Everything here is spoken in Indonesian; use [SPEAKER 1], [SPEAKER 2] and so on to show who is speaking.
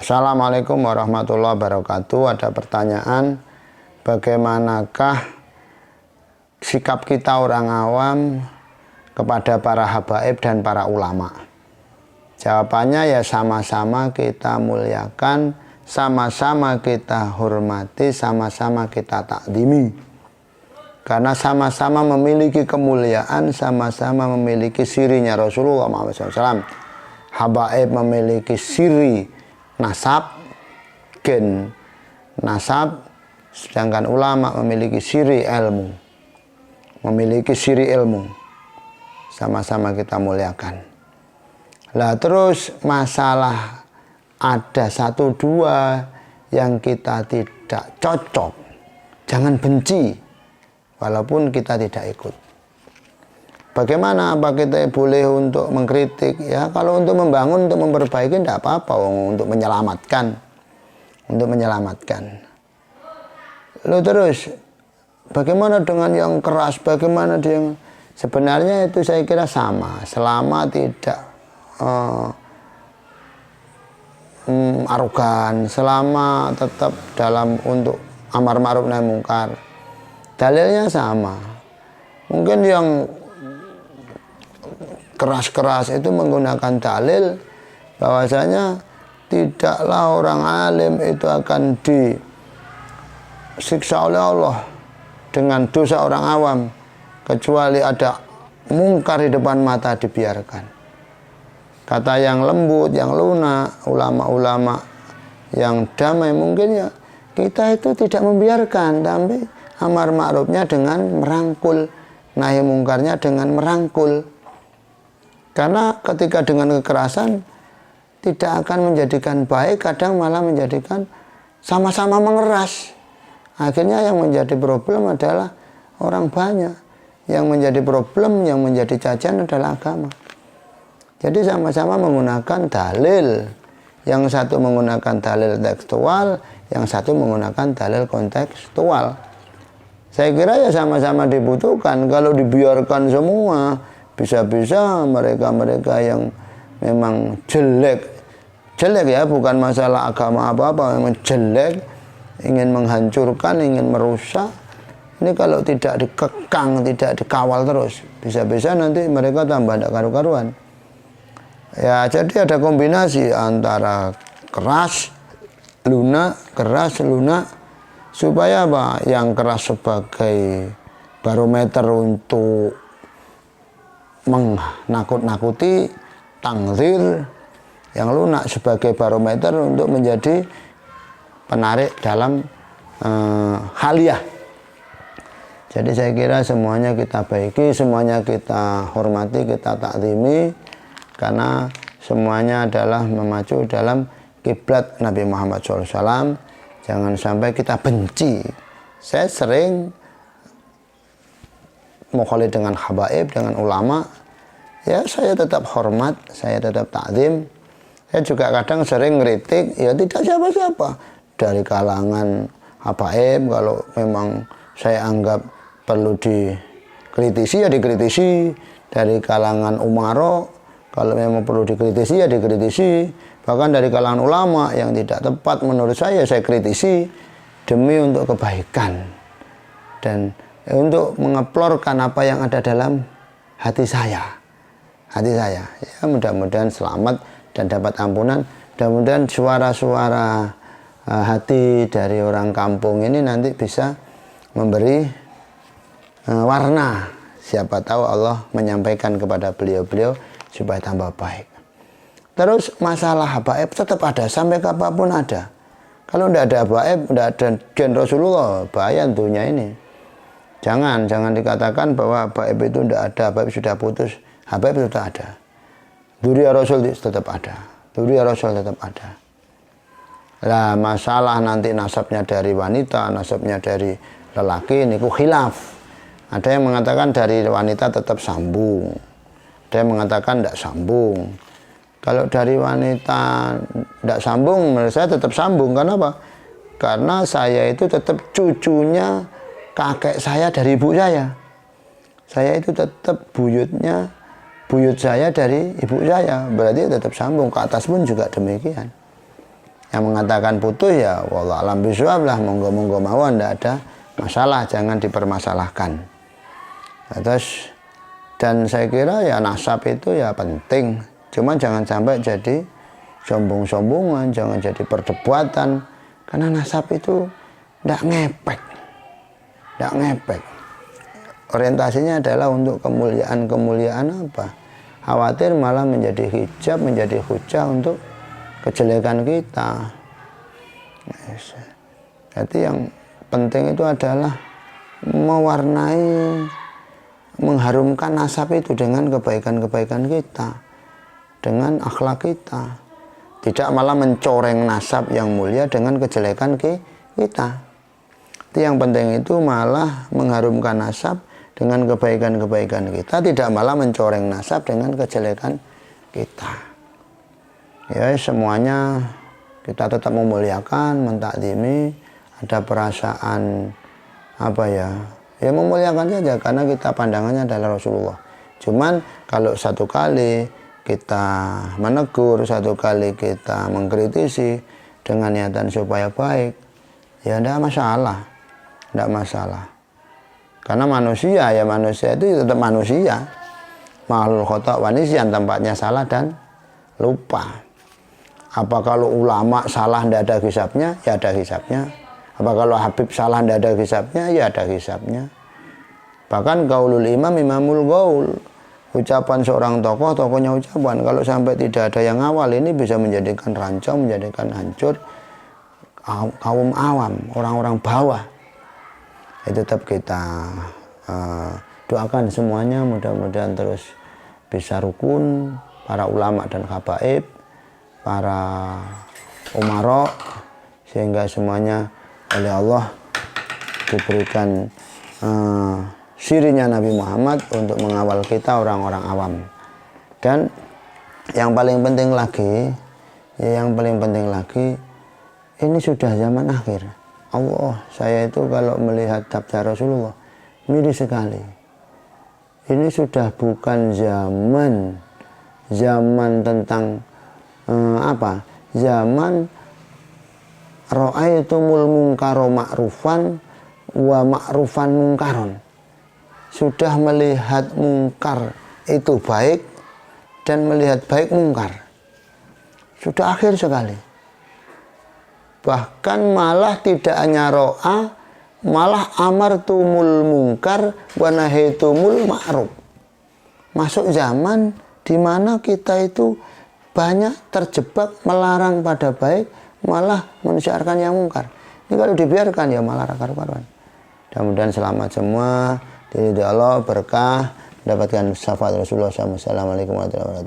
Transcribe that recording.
[SPEAKER 1] Assalamualaikum warahmatullahi wabarakatuh. Ada pertanyaan, bagaimanakah sikap kita orang awam kepada para habaib dan para ulama? Jawabannya ya sama-sama kita muliakan, sama-sama kita hormati, sama-sama kita takdimi. Karena sama-sama memiliki kemuliaan, sama-sama memiliki sirinya Rasulullah SAW. Habaib memiliki siri nasab, gen nasab, sedangkan ulama memiliki siri ilmu. Memiliki siri ilmu. Sama-sama kita muliakan. Lah terus masalah ada satu dua yang kita tidak cocok, jangan benci walaupun kita tidak ikut. Bagaimana? Apa kita boleh untuk mengkritik? Ya kalau untuk membangun, untuk memperbaiki tidak apa-apa, untuk menyelamatkan. Untuk menyelamatkan. Lalu terus bagaimana dengan yang keras? Bagaimana dengan sebenarnya itu saya kira sama, selama tidak arogan, selama tetap dalam untuk amar ma'ruf nahi mungkar. Dalilnya sama. Mungkin yang keras-keras itu menggunakan dalil bahwasanya tidaklah orang alim itu akan disiksa oleh Allah dengan dosa orang awam kecuali ada mungkar di depan mata dibiarkan. Kata yang lembut, yang lunak, ulama-ulama yang damai mungkin ya kita itu tidak membiarkan, tapi amar ma'rufnya dengan merangkul, nahi mungkarnya dengan merangkul. Karena ketika dengan kekerasan tidak akan menjadikan baik, kadang malah menjadikan sama-sama mengeras. Akhirnya yang menjadi problem adalah orang banyak. Yang menjadi problem, yang menjadi cacian adalah agama. Jadi sama-sama menggunakan dalil. Yang satu menggunakan dalil tekstual, yang satu menggunakan dalil kontekstual. Saya kira ya sama-sama dibutuhkan. Kalau dibiarkan semua, bisa-bisa mereka-mereka yang memang jelek ya, bukan masalah agama apa-apa, memang jelek, ingin menghancurkan, ingin merusak. Ini kalau tidak dikekang, tidak dikawal terus, bisa-bisa nanti mereka tambah tidak karu-karuan. Ya, jadi ada kombinasi antara keras, lunak, supaya apa? Yang keras sebagai barometer untuk menakut-nakuti, tangzir, yang lunak sebagai barometer untuk menjadi penarik dalam haliyah. Jadi saya kira semuanya kita baiki, semuanya kita hormati, kita takzimi, karena semuanya adalah memacu dalam kiblat Nabi Muhammad SAW. Jangan sampai kita benci. Saya sering mukhalif dengan habaib, dengan ulama, ya saya tetap hormat, saya tetap takzim. Saya juga kadang sering ngeritik, ya tidak siapa-siapa dari kalangan habaib. Kalau memang saya anggap perlu dikritisi, ya dikritisi. Dari kalangan umaro, kalau memang perlu dikritisi, ya dikritisi. Bahkan dari kalangan ulama yang tidak tepat menurut saya kritisi demi untuk kebaikan dan untuk mengeplorkan apa yang ada dalam hati saya. Ya, mudah-mudahan selamat dan dapat ampunan. Mudah-mudahan suara-suara hati dari orang kampung ini nanti bisa memberi warna. Siapa tahu Allah menyampaikan kepada beliau-beliau supaya tambah baik. Terus masalah habaib tetap ada, sampai kapanpun ada. Kalau tidak ada habaib, tidak ada gen Rasulullah, bahaya tentunya ini. Jangan dikatakan bahwa habaib itu tidak ada, habaib sudah putus. Habaib sudah ada. Dzurriyyah Rasul tetap ada. Dzurriyyah Rasul tetap ada. Lah masalah nanti nasabnya dari wanita, nasabnya dari lelaki, ini khilaf. Ada yang mengatakan dari wanita tetap sambung. Ada yang mengatakan tidak sambung. Kalau dari wanita tidak sambung, menurut saya tetap sambung. Kenapa? Karena saya itu tetap cucunya kakek saya dari ibu saya. Saya itu tetap buyut saya dari ibu saya. Berarti tetap sambung. Ke atas pun juga demikian. Yang mengatakan putus ya wallah alam bisawab lah, monggo-monggo mawon, tidak ada masalah, jangan dipermasalahkan. Nah, terus dan saya kira ya nasab itu ya penting, cuma jangan sampai jadi sombong-sombongan, jangan jadi perdebatan, karena nasab itu tidak ngepek, orientasinya adalah untuk kemuliaan apa, khawatir malah menjadi hijab, menjadi hujah untuk kejelekan kita. Jadi yang penting itu adalah mewarnai, mengharumkan nasab itu dengan kebaikan-kebaikan kita, dengan akhlak kita, tidak malah mencoreng nasab yang mulia dengan kejelekan kita. Itu yang penting, itu malah mengharumkan nasab dengan kebaikan-kebaikan kita, tidak malah mencoreng nasab dengan kejelekan kita. Ya semuanya kita tetap memuliakan, mentakdimi, ada perasaan apa ya memuliakan saja, karena kita pandangannya adalah Rasulullah. Cuman kalau satu kali kita menegur, satu kali kita mengkritisi dengan niatan supaya baik, ya tidak masalah. Karena manusia itu tetap manusia, makhluk khata' wa nisyan, tempatnya salah dan lupa. Apa kalau ulama salah tidak ada hisabnya? Ya ada hisabnya. Apa kalau Habib salah tidak ada hisabnya? Ya ada hisabnya. Bahkan qaulul imam imamul qaul, ucapan seorang tokoh, tokohnya ucapan. Kalau sampai tidak ada yang awal, ini bisa menjadikan rancau, menjadikan hancur kaum awam, orang-orang bawah. Itu tetap kita doakan semuanya, mudah-mudahan terus bisa rukun, para ulama dan habaib, para umara, sehingga semuanya oleh Allah diberikan sirinya Nabi Muhammad untuk mengawal kita orang-orang awam. Dan yang paling penting lagi, ini sudah zaman akhir. Allah, saya itu kalau melihat sabda Rasulullah miris sekali. Ini sudah bukan zaman tentang zaman ra'aitumul munkaro ma'rufan wa ma'rufan mungkaron. Sudah melihat mungkar itu baik dan melihat baik mungkar. Sudah akhir sekali. Bahkan malah tidak hanya ro'a, malah amartumul mungkar wa nahaitumul ma'ruf. Masuk zaman di mana kita itu banyak terjebak melarang pada baik, malah mensyiarkan yang mungkar. Ini kalau dibiarkan ya malah karuan. Mudah-mudahan selamat semua, diridhoi Allah, berkah, mendapatkan syafaat Rasulullah SAW. Assalamualaikum warahmatullahi wabarakatuh.